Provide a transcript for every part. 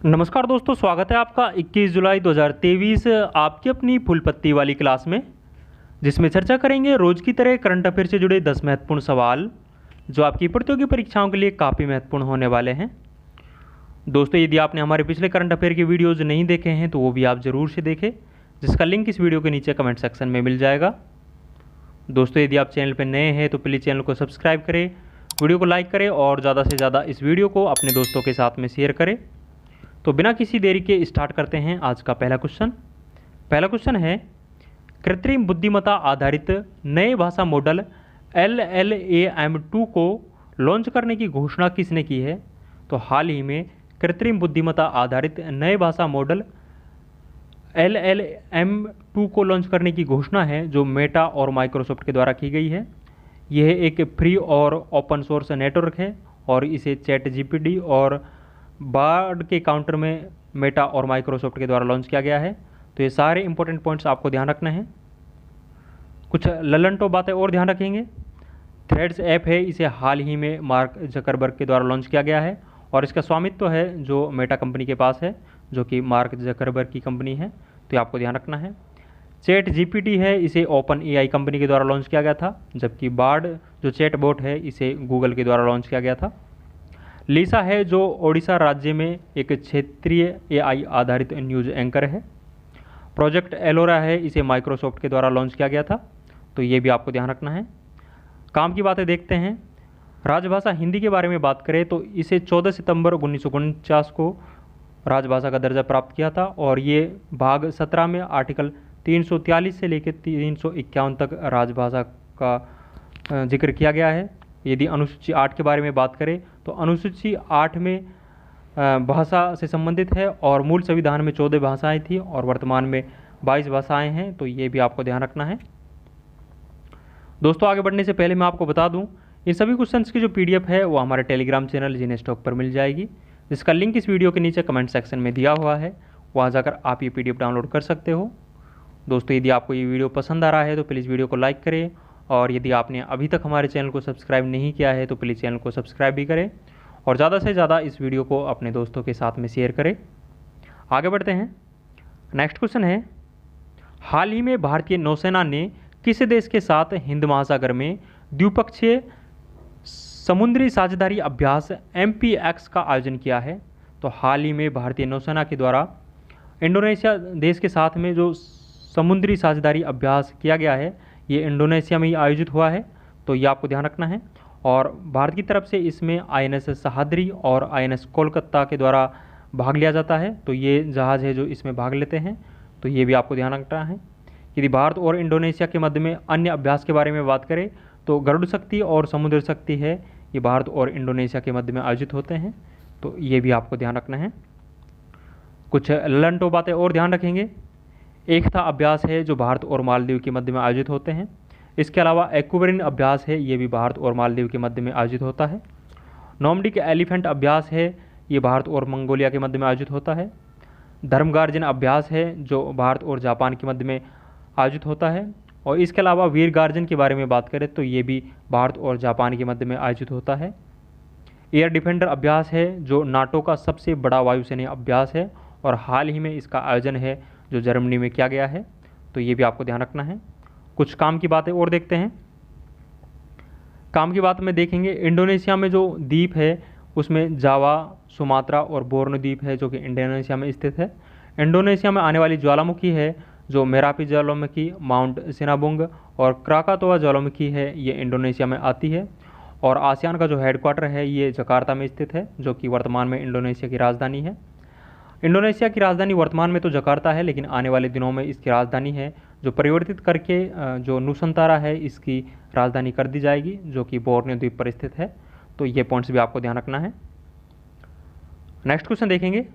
नमस्कार दोस्तों, स्वागत है आपका 21 जुलाई 2023 आपकी अपनी फुल पत्ती वाली क्लास में, जिसमें चर्चा करेंगे रोज की तरह करंट अफेयर से जुड़े 10 महत्वपूर्ण सवाल जो आपकी प्रतियोगी परीक्षाओं के लिए काफ़ी महत्वपूर्ण होने वाले हैं। दोस्तों, यदि आपने हमारे पिछले करंट अफेयर की वीडियोज़ नहीं देखे हैं तो वो भी आप ज़रूर से देखें, जिसका लिंक इस वीडियो के नीचे कमेंट सेक्शन में मिल जाएगा। दोस्तों, यदि आप चैनल पर नए हैं तो प्लीज़ चैनल को सब्सक्राइब करें, वीडियो को लाइक करें और ज़्यादा से ज़्यादा इस वीडियो को अपने दोस्तों के साथ में शेयर करें। तो बिना किसी देरी के स्टार्ट करते हैं आज का पहला क्वेश्चन है, कृत्रिम बुद्धिमत्ता आधारित नए भाषा मॉडल LLAM2 को लॉन्च करने की घोषणा किसने की है? तो हाल ही में कृत्रिम बुद्धिमत्ता आधारित नए भाषा मॉडल LLM2 को लॉन्च करने की घोषणा है जो मेटा और माइक्रोसॉफ्ट के द्वारा की गई है। यह एक फ्री और ओपन सोर्स नेटवर्क है और इसे चैट जीपीटी और बार्ड के काउंटर में मेटा और माइक्रोसॉफ्ट के द्वारा लॉन्च किया गया है। तो ये सारे इंपॉर्टेंट पॉइंट्स आपको ध्यान रखना है। कुछ लल्लनटो बातें और ध्यान रखेंगे। थ्रेड्स ऐप है, इसे हाल ही में मार्क जकरबर्ग के द्वारा लॉन्च किया गया है और इसका स्वामित्व है जो मेटा कंपनी के पास है, जो कि मार्क जकरबर्ग की कंपनी है। तो ये आपको ध्यान रखना है। चैट जीपीटी है, इसे ओपन एआई कंपनी के द्वारा लॉन्च किया गया था, जबकि बार्ड जो चैट बोट है इसे गूगल के द्वारा लॉन्च किया गया था। लीसा है जो ओडिशा राज्य में एक क्षेत्रीय एआई आधारित न्यूज़ एंकर है। प्रोजेक्ट एलोरा है, इसे माइक्रोसॉफ्ट के द्वारा लॉन्च किया गया था। तो ये भी आपको ध्यान रखना है। काम की बातें देखते हैं। राजभाषा हिंदी के बारे में बात करें तो इसे 14 सितंबर 1949 को राजभाषा का दर्जा प्राप्त किया था और ये भाग 17 में आर्टिकल 343 से लेकर 351 तक राजभाषा का जिक्र किया गया है। यदि अनुसूची 8 के बारे में बात करें तो अनुसूची 8 में भाषा से संबंधित है और मूल संविधान में 14 भाषाएं थी और वर्तमान में 22 भाषाएं हैं। तो ये भी आपको ध्यान रखना है। दोस्तों, आगे बढ़ने से पहले मैं आपको बता दूं, इन सभी क्वेश्चंस की जो PDF है वो हमारे टेलीग्राम चैनल जिने स्टॉक पर मिल जाएगी, जिसका लिंक इस वीडियो के नीचे कमेंट सेक्शन में दिया हुआ है। वहाँ जाकर आप ये PDF डाउनलोड कर सकते हो। दोस्तों, यदि आपको ये वीडियो पसंद आ रहा है तो प्लीज़ वीडियो को लाइक करें और यदि आपने अभी तक हमारे चैनल को सब्सक्राइब नहीं किया है तो प्लीज़ चैनल को सब्सक्राइब भी करें और ज़्यादा से ज़्यादा इस वीडियो को अपने दोस्तों के साथ में शेयर करें। आगे बढ़ते हैं। नेक्स्ट क्वेश्चन है, हाल ही में भारतीय नौसेना ने किस देश के साथ हिंद महासागर में द्विपक्षीय समुद्री साझेदारी अभ्यास MPX का आयोजन किया है? तो हाल ही में भारतीय नौसेना के द्वारा इंडोनेशिया देश के साथ में जो समुद्री साझेदारी अभ्यास किया गया है ये इंडोनेशिया में ही आयोजित हुआ है। तो ये आपको ध्यान रखना है। और भारत की तरफ से इसमें INS सहाद्री और INS कोलकाता के द्वारा भाग लिया जाता है। तो ये जहाज़ है जो इसमें भाग लेते हैं। तो ये भी आपको ध्यान रखना है। यदि भारत और इंडोनेशिया के मध्य में अन्य अभ्यास के बारे में बात करें तो गरुड़ शक्ति और समुद्र शक्ति है, ये भारत और इंडोनेशिया के मध्य में आयोजित होते हैं। तो ये भी आपको ध्यान रखना है। कुछ लल्लनटो बातें और ध्यान रखेंगे। एकता अभ्यास है जो भारत और मालदीव के मध्य में आयोजित होते हैं। इसके अलावा एक्वेरिन अभ्यास है, ये भी भारत और मालदीव के मध्य में आयोजित होता है। नॉर्डिक एलिफेंट अभ्यास है, ये भारत और मंगोलिया के मध्य में आयोजित होता है। धर्मगार्जन अभ्यास है जो भारत और जापान के मध्य में आयोजित होता है। और इसके अलावा वीर गार्जन के बारे में बात करें तो ये भी भारत और जापान के मध्य में आयोजित होता है। एयर डिफेंडर अभ्यास है जो नाटो का सबसे बड़ा वायुसेना अभ्यास है और हाल ही में इसका आयोजन है जो जर्मनी में किया गया है। तो ये भी आपको ध्यान रखना है। कुछ काम की बातें और देखते हैं। काम की बात में देखेंगे, इंडोनेशिया में जो द्वीप है उसमें जावा, सुमात्रा और बोर्नो द्वीप है जो कि इंडोनेशिया में स्थित है। इंडोनेशिया में आने वाली ज्वालामुखी है जो मेरापी ज्वालामुखी, माउंट सिनाबुंग और क्राकातोआ ज्वालामुखी है, ये इंडोनेशिया में आती है। और आसियान का जो हेडक्वार्टर है ये जकार्ता में स्थित है, जो कि वर्तमान में इंडोनेशिया की राजधानी है। इंडोनेशिया की राजधानी वर्तमान में तो जकार्ता है, लेकिन आने वाले दिनों में इसकी राजधानी है जो परिवर्तित करके जो नुसंतारा है इसकी राजधानी कर दी जाएगी, जो कि बोर्नियो द्वीप पर स्थित है। तो ये पॉइंट्स भी आपको ध्यान रखना है। नेक्स्ट क्वेश्चन देखेंगे,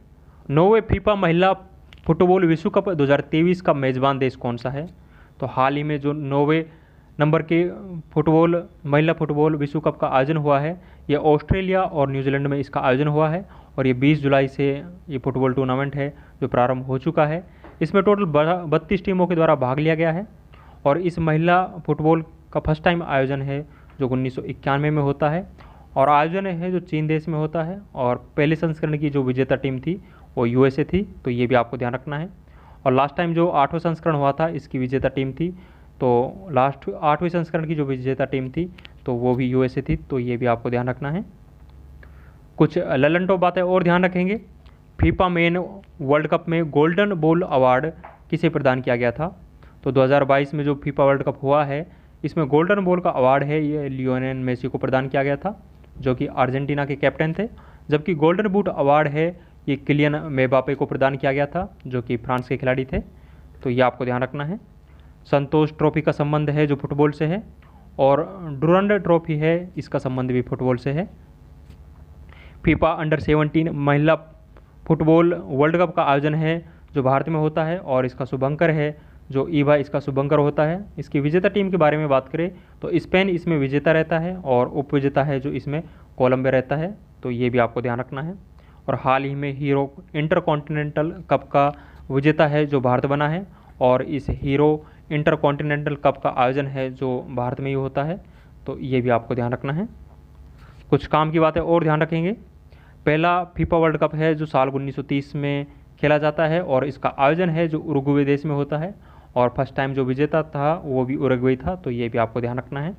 नौवें फीफा महिला फुटबॉल विश्व कप 2023 का मेज़बान देश कौन सा है? तो हाल ही में जो 9वें नंबर के महिला फुटबॉल विश्व कप का आयोजन हुआ है ये ऑस्ट्रेलिया और न्यूजीलैंड में इसका आयोजन हुआ है और ये 20 जुलाई से ये फुटबॉल टूर्नामेंट है जो प्रारंभ हो चुका है। इसमें टोटल 32 टीमों के द्वारा भाग लिया गया है और इस महिला फुटबॉल का फर्स्ट टाइम आयोजन है जो 1991 में होता है और आयोजन है जो चीन देश में होता है और पहले संस्करण की जो विजेता टीम थी वो यूएसए थी, तो ये भी आपको ध्यान रखना है। और लास्ट टाइम जो 8वां संस्करण हुआ था इसकी विजेता टीम थी, तो लास्ट 8वें संस्करण की जो विजेता टीम थी तो वो भी यूएसए थी, तो ये भी आपको ध्यान रखना है। कुछ ललन टॉप बातें और ध्यान रखेंगे। फीफा मेन वर्ल्ड कप में गोल्डन बॉल अवार्ड किसे प्रदान किया गया था? तो 2022 में जो फीफा वर्ल्ड कप हुआ है इसमें गोल्डन बॉल का अवार्ड है ये लियोनेल मेसी को प्रदान किया गया था, जो कि अर्जेंटीना के कैप्टन थे। जबकि गोल्डन बूट अवार्ड है ये किलियन मेबापे को प्रदान किया गया था, जो कि फ्रांस के खिलाड़ी थे, तो ये आपको ध्यान रखना है। संतोष ट्रॉफी का संबंध है जो फुटबॉल से है, और डुरंड ट्रॉफी है इसका संबंध भी फुटबॉल से है। फीफा अंडर 17 महिला फुटबॉल वर्ल्ड कप का आयोजन है जो भारत में होता है, और इसका शुभंकर है जो ईवा इसका शुभंकर होता है। इसकी विजेता टीम के बारे में बात करें तो स्पेन इसमें विजेता रहता है, और उपविजेता है जो इसमें कोलंबिया रहता है, तो ये भी आपको ध्यान रखना है। और हाल ही में हीरो इंटरकॉन्टिनेंटल कप का विजेता है जो भारत बना है, और इस हीरो इंटरकॉन्टिनेंटल कप का आयोजन है जो भारत में ही होता है, तो ये भी आपको ध्यान रखना है। कुछ काम की बातें और ध्यान रखेंगे। पहला फीफा वर्ल्ड कप है जो साल 1930 में खेला जाता है, और इसका आयोजन है जो उरुग्वे देश में होता है, और फर्स्ट टाइम जो विजेता था वो भी उरुग्वे था, तो ये भी आपको ध्यान रखना है।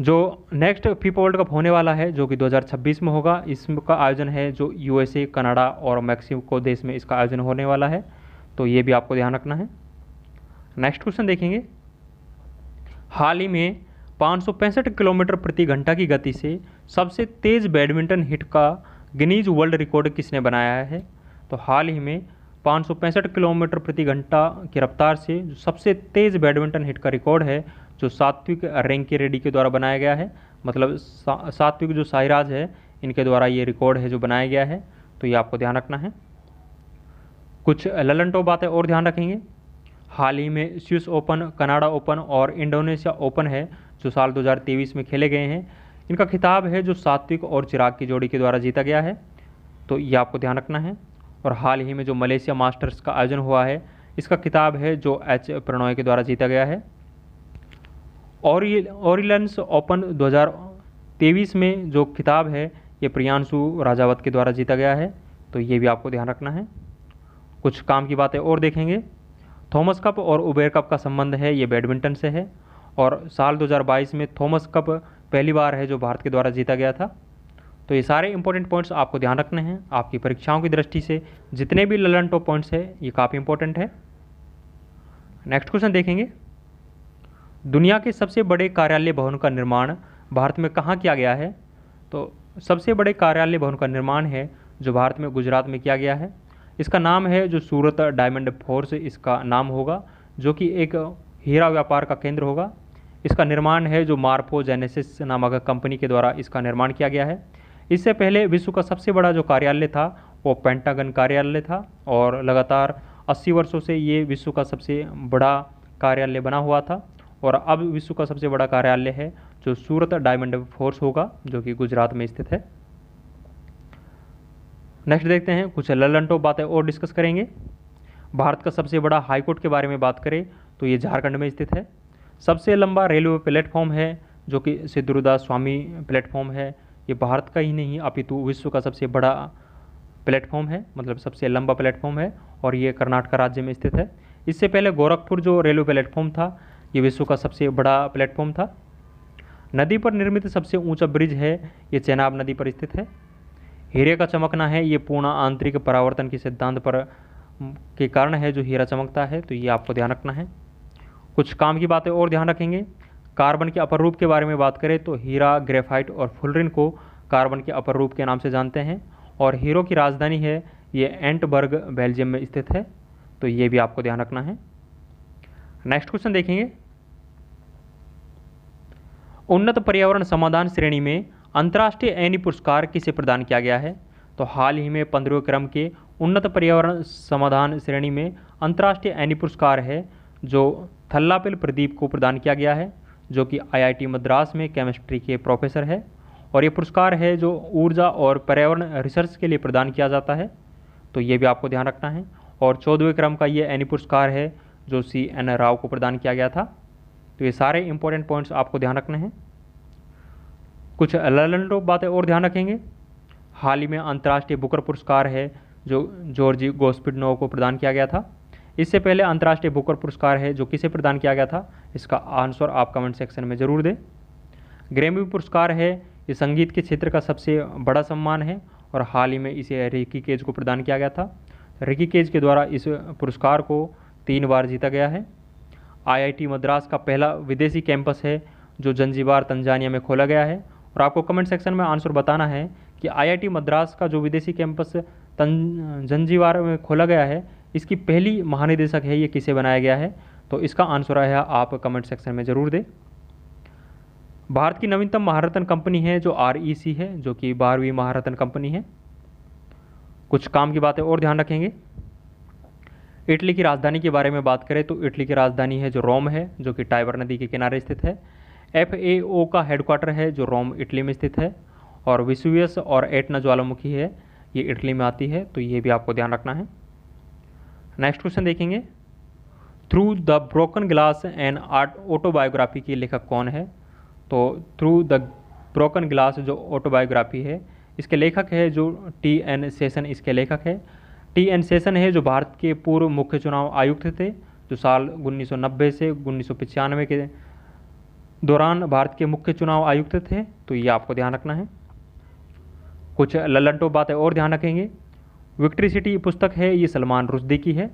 जो नेक्स्ट फीफा वर्ल्ड कप होने वाला है जो कि 2026 में होगा, इसका आयोजन है जो यूएसए, कनाडा और मैक्सिको देश में इसका आयोजन होने वाला है, तो ये भी आपको ध्यान रखना है। नेक्स्ट क्वेश्चन देखेंगे। हाल ही में 565 किलोमीटर प्रति घंटा की गति से सबसे तेज़ बैडमिंटन हिट का गिनीज वर्ल्ड रिकॉर्ड किसने बनाया है? तो हाल ही में 565 किलोमीटर प्रति घंटा की रफ्तार से जो सबसे तेज़ बैडमिंटन हिट का रिकॉर्ड है जो सात्विक रैंकीरेड्डी के द्वारा बनाया गया है, मतलब सात्विक जो साईराज है इनके द्वारा ये रिकॉर्ड है जो बनाया गया है, तो ये आपको ध्यान रखना है। कुछ ललन टॉप बातें और ध्यान रखेंगे। हाल ही में स्विस ओपन, कनाडा ओपन और इंडोनेशिया ओपन है जो साल 2023 में खेले गए हैं, इनका खिताब है जो सात्विक और चिराग की जोड़ी के द्वारा जीता गया है, तो ये आपको ध्यान रखना है। और हाल ही में जो मलेशिया मास्टर्स का आयोजन हुआ है इसका खिताब है जो एच प्रणॉय के द्वारा जीता गया है। ओरिलेंस ओपन 2023 में जो खिताब है ये प्रियांशु राजावत के द्वारा जीता गया है, तो ये भी आपको ध्यान रखना है। कुछ काम की बातें और देखेंगे। थॉमस कप और उबेर कप का संबंध है ये बैडमिंटन से है, और साल 2022 में थॉमस कप पहली बार है जो भारत के द्वारा जीता गया था। तो ये सारे इंपॉर्टेंट पॉइंट्स आपको ध्यान रखने हैं। आपकी परीक्षाओं की दृष्टि से जितने भी ललन टॉप पॉइंट्स है ये काफ़ी इंपॉर्टेंट है। नेक्स्ट क्वेश्चन देखेंगे। दुनिया के सबसे बड़े कार्यालय भवन का निर्माण भारत में कहाँ किया गया है? तो सबसे बड़े कार्यालय भवन का निर्माण है जो भारत में गुजरात में किया गया है। इसका नाम है जो सूरत डायमंड फोर्स इसका नाम होगा, जो कि एक हीरा व्यापार का केंद्र होगा। इसका निर्माण है जो मार्फो जेनेसिस नामक कंपनी के द्वारा इसका निर्माण किया गया है। इससे पहले विश्व का सबसे बड़ा जो कार्यालय था वो पेंटागन कार्यालय था, और लगातार 80 वर्षों से ये विश्व का सबसे बड़ा कार्यालय बना हुआ था, और अब विश्व का सबसे बड़ा कार्यालय है जो सूरत डायमंड फोर्स होगा जो कि गुजरात में स्थित है। नेक्स्ट देखते हैं, कुछ ललन टॉप बातें और डिस्कस करेंगे। भारत का सबसे बड़ा हाईकोर्ट के बारे में बात करें तो ये झारखंड में स्थित है। सबसे लंबा रेलवे प्लेटफॉर्म है जो कि सिद्धरूदास स्वामी प्लेटफॉर्म है, ये भारत का ही नहीं अपितु विश्व का सबसे बड़ा प्लेटफॉर्म है, मतलब सबसे लंबा प्लेटफॉर्म है, और ये कर्नाटक राज्य में स्थित है। इससे पहले गोरखपुर जो रेलवे प्लेटफॉर्म था ये विश्व का सबसे बड़ा प्लेटफॉर्म था। नदी पर निर्मित सबसे ऊंचा ब्रिज है ये चेनाब नदी पर स्थित है। हीरे का चमकना है ये पूर्ण आंतरिक परावर्तन के सिद्धांत पर के कारण है जो हीरा चमकता है, तो ये आपको ध्यान रखना है। कुछ काम की बातें और ध्यान रखेंगे। कार्बन के अपर रूप के बारे में बात करें तो हीरा, ग्रेफाइट और फुलरिन को कार्बन के अपर रूप के नाम से जानते हैं, और हीरो की राजधानी है ये एंटबर्ग बेल्जियम में स्थित है, तो ये भी आपको ध्यान रखना है। नेक्स्ट क्वेश्चन देखेंगे। उन्नत पर्यावरण समाधान श्रेणी में अंतर्राष्ट्रीय एनी पुरस्कार किसे प्रदान किया गया है? तो हाल ही में 15वें क्रम के उन्नत पर्यावरण समाधान श्रेणी में अंतर्राष्ट्रीय एनी पुरस्कार है जो थल्लापेल प्रदीप को प्रदान किया गया है, जो कि आईआईटी मद्रास में केमिस्ट्री के प्रोफेसर है, और ये पुरस्कार है जो ऊर्जा और पर्यावरण रिसर्च के लिए प्रदान किया जाता है, तो ये भी आपको ध्यान रखना है। और 14वें क्रम का ये एनी पुरस्कार है जो CN राव को प्रदान किया गया था, तो ये सारे इंपॉर्टेंट पॉइंट्स आपको ध्यान रखने हैं। कुछ ललन टॉप बातें और ध्यान रखेंगे। हाल ही में अंतर्राष्ट्रीय बुकर पुरस्कार है जो जॉर्जी गोस्पिडनोव को प्रदान किया गया था। इससे पहले अंतर्राष्ट्रीय बुकर पुरस्कार है जो किसे प्रदान किया गया था, इसका आंसर आप कमेंट सेक्शन में ज़रूर दें। ग्रैमी पुरस्कार है, ये संगीत के क्षेत्र का सबसे बड़ा सम्मान है और हाल ही में इसे रिकी केज को प्रदान किया गया था। रिकी केज के द्वारा इस पुरस्कार को 3 बार जीता गया है। आईआईटी मद्रास का पहला विदेशी कैंपस है जो जंजीबार तंजानिया में खोला गया है और आपको कमेंट सेक्शन में आंसर बताना है कि आईआईटी मद्रास का जो विदेशी कैंपस जंजीबार में खोला गया है, इसकी पहली महानिदेशक है ये किसे बनाया गया है, तो इसका आंसर है आप कमेंट सेक्शन में ज़रूर दें। भारत की नवीनतम महारत्न कंपनी है जो REC है, जो कि 12वीं महारत्न कंपनी है। कुछ काम की बातें और ध्यान रखेंगे। इटली की राजधानी के बारे में बात करें तो इटली की राजधानी है जो रोम है, जो कि टाइबर नदी के किनारे स्थित है। FAO का हेडक्वार्टर है जो रोम इटली में स्थित है और विसुवियस और एटना ज्वालामुखी है ये इटली में आती है, तो ये भी आपको ध्यान रखना है। नेक्स्ट क्वेश्चन देखेंगे, through the broken glass and art autobiography की लेखक कौन है, तो थ्रू द ब्रोकन ग्लास जो ऑटोबायोग्राफी है इसके लेखक है जो TN सेशन इसके लेखक है। TN सेशन है जो भारत के पूर्व मुख्य चुनाव आयुक्त थे, जो साल 1990 से 1995 के दौरान भारत के मुख्य चुनाव आयुक्त थे, तो ये आपको ध्यान रखना है। कुछ लल्लनटॉप बातें और ध्यान रखेंगे। विक्ट्री सिटी पुस्तक है ये सलमान रुश्दी की है।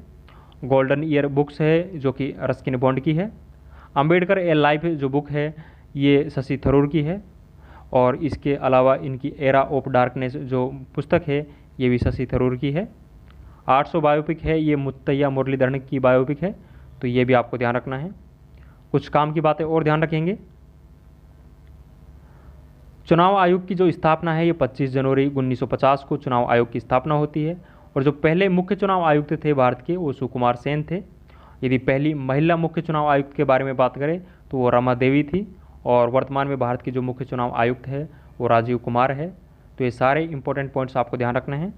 गोल्डन ईयर बुक्स है जो कि रस्किन बॉन्ड की है। अंबेडकर ए लाइफ जो बुक है ये शशि थरूर की है और इसके अलावा इनकी एरा ऑफ डार्कनेस जो पुस्तक है ये भी शशि थरूर की है। 800 बायोपिक है ये मुत्तैया मुरलीधरन की बायोपिक है, तो ये भी आपको ध्यान रखना है। कुछ काम की बातें और ध्यान रखेंगे। चुनाव आयोग की जो स्थापना है ये 25 जनवरी 1950 को चुनाव आयोग की स्थापना होती है और जो पहले मुख्य चुनाव आयुक्त थे भारत के वो सुकुमार सेन थे। यदि पहली महिला मुख्य चुनाव आयुक्त के बारे में बात करें तो वो रमा देवी थी और वर्तमान में भारत के जो मुख्य चुनाव आयुक्त है वो राजीव कुमार है। तो ये सारे इंपॉर्टेंट पॉइंट्स आपको ध्यान रखना है।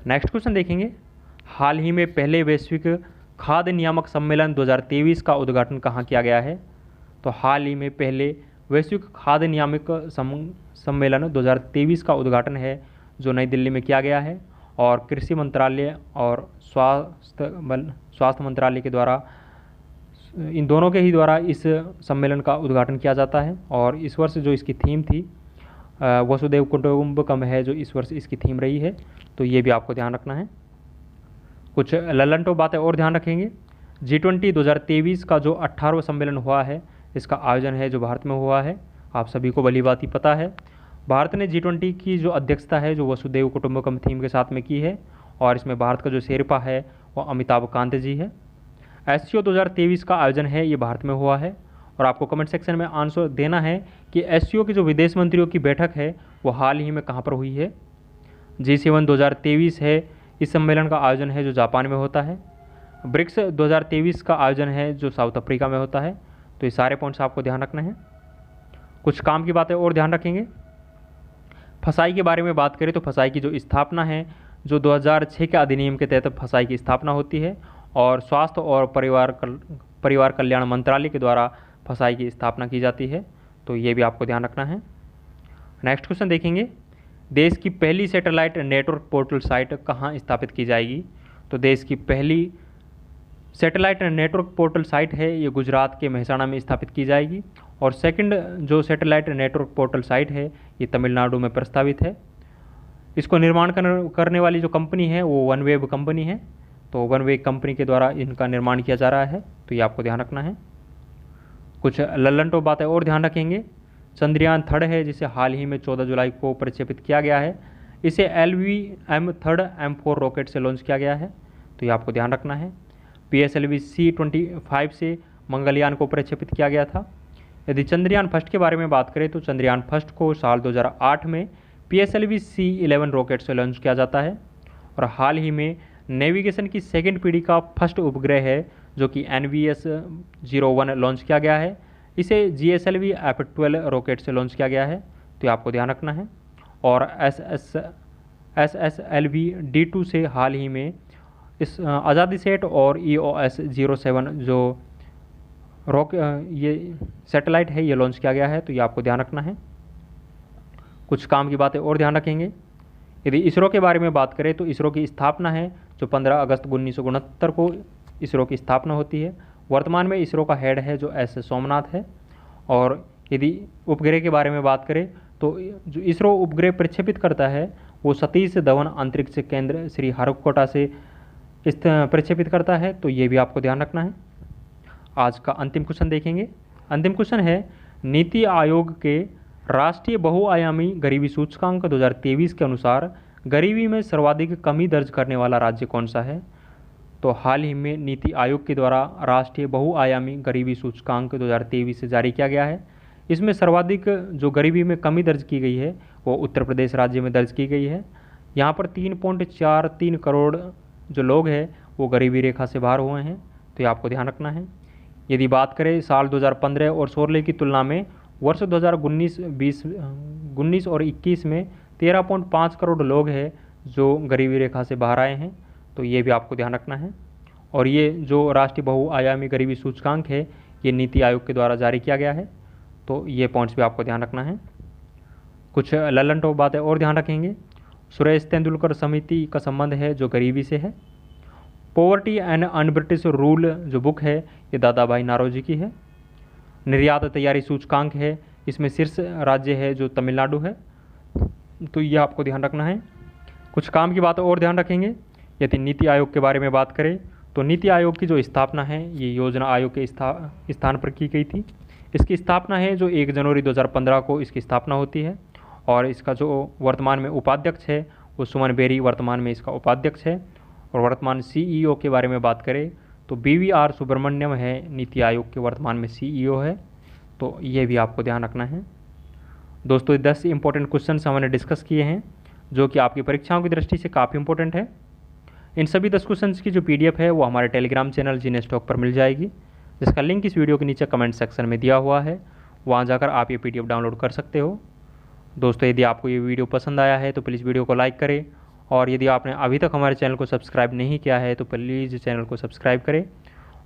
नेक्स्ट क्वेश्चन देखेंगे, हाल ही में पहले वैश्विक खाद्य नियामक सम्मेलन 2023 का उद्घाटन कहाँ किया गया है, तो हाल ही में पहले वैश्विक खाद्य नियामक सम्मेलन 2023 का उद्घाटन है जो नई दिल्ली में किया गया है और कृषि मंत्रालय और स्वास्थ्य मंत्रालय के द्वारा, इन दोनों के ही द्वारा इस सम्मेलन का उद्घाटन किया जाता है। और इस वर्ष जो इसकी थीम थी वसुदेव कुटुंबकम है जो इस वर्ष इसकी थीम रही है, तो ये भी आपको ध्यान रखना है। कुछ लल्लनटॉप बातें और ध्यान रखेंगे। G20 2023 का जो 18वां सम्मेलन हुआ है इसका आयोजन है जो भारत में हुआ है, आप सभी को भली बात ही पता है। भारत ने G20 की जो अध्यक्षता है जो वसुदेव कुटुंबकम थीम के साथ में की है और इसमें भारत का जो शेरपा है वो अमिताभ कांत जी है। SCO 2023 का आयोजन है ये भारत में हुआ है और आपको कमेंट सेक्शन में आंसर देना है कि SCO की जो विदेश मंत्रियों की बैठक है वो हाल ही में कहाँ पर हुई है। G7 2023 है, इस सम्मेलन का आयोजन है जो जापान में होता है। ब्रिक्स 2023 का आयोजन है जो साउथ अफ्रीका में होता है, तो ये सारे पॉइंट्स आपको ध्यान रखना है। कुछ काम की बातें और ध्यान रखेंगे। फसाई के बारे में बात करें तो फसाई की जो स्थापना है जो 2006 के अधिनियम के तहत फसाई की स्थापना होती है और स्वास्थ्य और परिवार कल्याण मंत्रालय के द्वारा फसाई की स्थापना की जाती है, तो ये भी आपको ध्यान रखना है। नेक्स्ट क्वेश्चन देखेंगे, देश की पहली सैटेलाइट नेटवर्क पोर्टल साइट कहाँ स्थापित की जाएगी, तो देश की पहली सैटेलाइट नेटवर्क पोर्टल साइट है ये गुजरात के मेहसाणा में स्थापित की जाएगी और सेकंड जो सैटेलाइट नेटवर्क पोर्टल साइट है ये तमिलनाडु में प्रस्तावित है। इसको निर्माण करने वाली जो कंपनी है वो वनवेव कंपनी है, तो वनवेव कंपनी के द्वारा इनका निर्माण किया जा रहा है, तो ये आपको ध्यान रखना है। कुछ लल्लनटॉप बातें और ध्यान रखेंगे। चंद्रयान 3 है जिसे हाल ही में 14 जुलाई को प्रक्षेपित किया गया है, इसे LVM-3 M4 रॉकेट से लॉन्च किया गया है, तो ये आपको ध्यान रखना है। PSLV C-25 से मंगलयान को प्रक्षेपित किया गया था। यदि चंद्रयान फर्स्ट के बारे में बात करें तो चंद्रयान फर्स्ट को साल 2008 में PSLV C-11 रॉकेट से लॉन्च किया जाता है और हाल ही में नेविगेशन की सेकेंड पीढ़ी का फर्स्ट उपग्रह है जो कि NVS-01 लॉन्च किया गया है, इसे GSLV F-12 रॉकेट से लॉन्च किया गया है, तो ये आपको ध्यान रखना है। और SSLV D2 से हाल ही में इस आज़ादी सेट और EOS-07 जो ये सैटेलाइट है ये लॉन्च किया गया है, तो ये आपको ध्यान रखना है। कुछ काम की बातें और ध्यान रखेंगे। यदि इसरो के बारे में बात करें तो इसरो की स्थापना है जो 15 अगस्त 1969 को इसरो की स्थापना होती है। वर्तमान में इसरो का हेड है जो एस सोमनाथ है। और यदि उपग्रह के बारे में बात करें तो जो इसरो उपग्रह प्रक्षेपित करता है वो सतीश धवन अंतरिक्ष केंद्र श्री हरिकोटा से प्रक्षेपित करता है, तो ये भी आपको ध्यान रखना है। आज का अंतिम क्वेश्चन देखेंगे। अंतिम क्वेश्चन है, नीति आयोग के राष्ट्रीय बहुआयामी गरीबी सूचकांक 2023 के अनुसार गरीबी में सर्वाधिक कमी दर्ज करने वाला राज्य कौन सा है? तो हाल ही में नीति आयोग के द्वारा राष्ट्रीय बहुआयामी गरीबी सूचकांक 2023 से जारी किया गया है। इसमें सर्वाधिक जो गरीबी में कमी दर्ज की गई है वो उत्तर प्रदेश राज्य में दर्ज की गई है। यहाँ पर 3.43 करोड़ जो लोग हैं वो गरीबी रेखा से बाहर हुए हैं, तो ये आपको ध्यान रखना है। यदि बात करें साल 2015 और 16 की तुलना में वर्ष 2019 और 21 में 13.5 करोड़ लोग हैं जो गरीबी रेखा से बाहर आए हैं, तो ये भी आपको ध्यान रखना है। और ये जो राष्ट्रीय बहुआयामी गरीबी सूचकांक है ये नीति आयोग के द्वारा जारी किया गया है, तो ये पॉइंट्स भी आपको ध्यान रखना है। कुछ लल्लन टॉप बातें और ध्यान रखेंगे। सुरेश तेंदुलकर समिति का संबंध है जो गरीबी से है। पॉवर्टी एंड अनब्रिटिश रूल जो बुक है ये दादा भाई नारोजी की है। निर्यात तैयारी सूचकांक है, इसमें शीर्ष राज्य है जो तमिलनाडु है, तो ये आपको ध्यान रखना है। कुछ काम की बात और ध्यान रखेंगे। यदि नीति आयोग के बारे में बात करें तो नीति आयोग की जो स्थापना है ये योजना आयोग के स्थान पर की गई थी। इसकी स्थापना है जो 1 जनवरी 2015 को इसकी स्थापना होती है। और इसका जो वर्तमान में उपाध्यक्ष है वो सुमन बेरी वर्तमान में इसका उपाध्यक्ष है। और वर्तमान CEO के बारे में बात करें तो BVR सुब्रमण्यम है नीति आयोग के वर्तमान में CEO है, तो ये भी आपको ध्यान रखना है। दोस्तों 10 इंपॉर्टेंट क्वेश्चन हमने डिस्कस किए हैं जो कि आपकी परीक्षाओं की दृष्टि से काफ़ी इंपॉर्टेंट है। इन सभी 10 क्वेश्चन की जो PDF है वो हमारे टेलीग्राम चैनल जीनेस टॉक पर मिल जाएगी, जिसका लिंक इस वीडियो के नीचे कमेंट सेक्शन में दिया हुआ है। वहाँ जाकर आप ये PDF डाउनलोड कर सकते हो। दोस्तों यदि आपको ये वीडियो पसंद आया है तो प्लीज़ वीडियो को लाइक करें, और यदि आपने अभी तक हमारे चैनल को सब्सक्राइब नहीं किया है तो प्लीज़ चैनल को सब्सक्राइब करें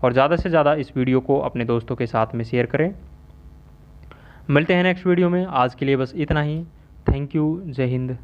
और ज़्यादा से ज़्यादा इस वीडियो को अपने दोस्तों के साथ में शेयर करें। मिलते हैं नेक्स्ट वीडियो में। आज के लिए बस इतना ही। Thank you. जय हिंद।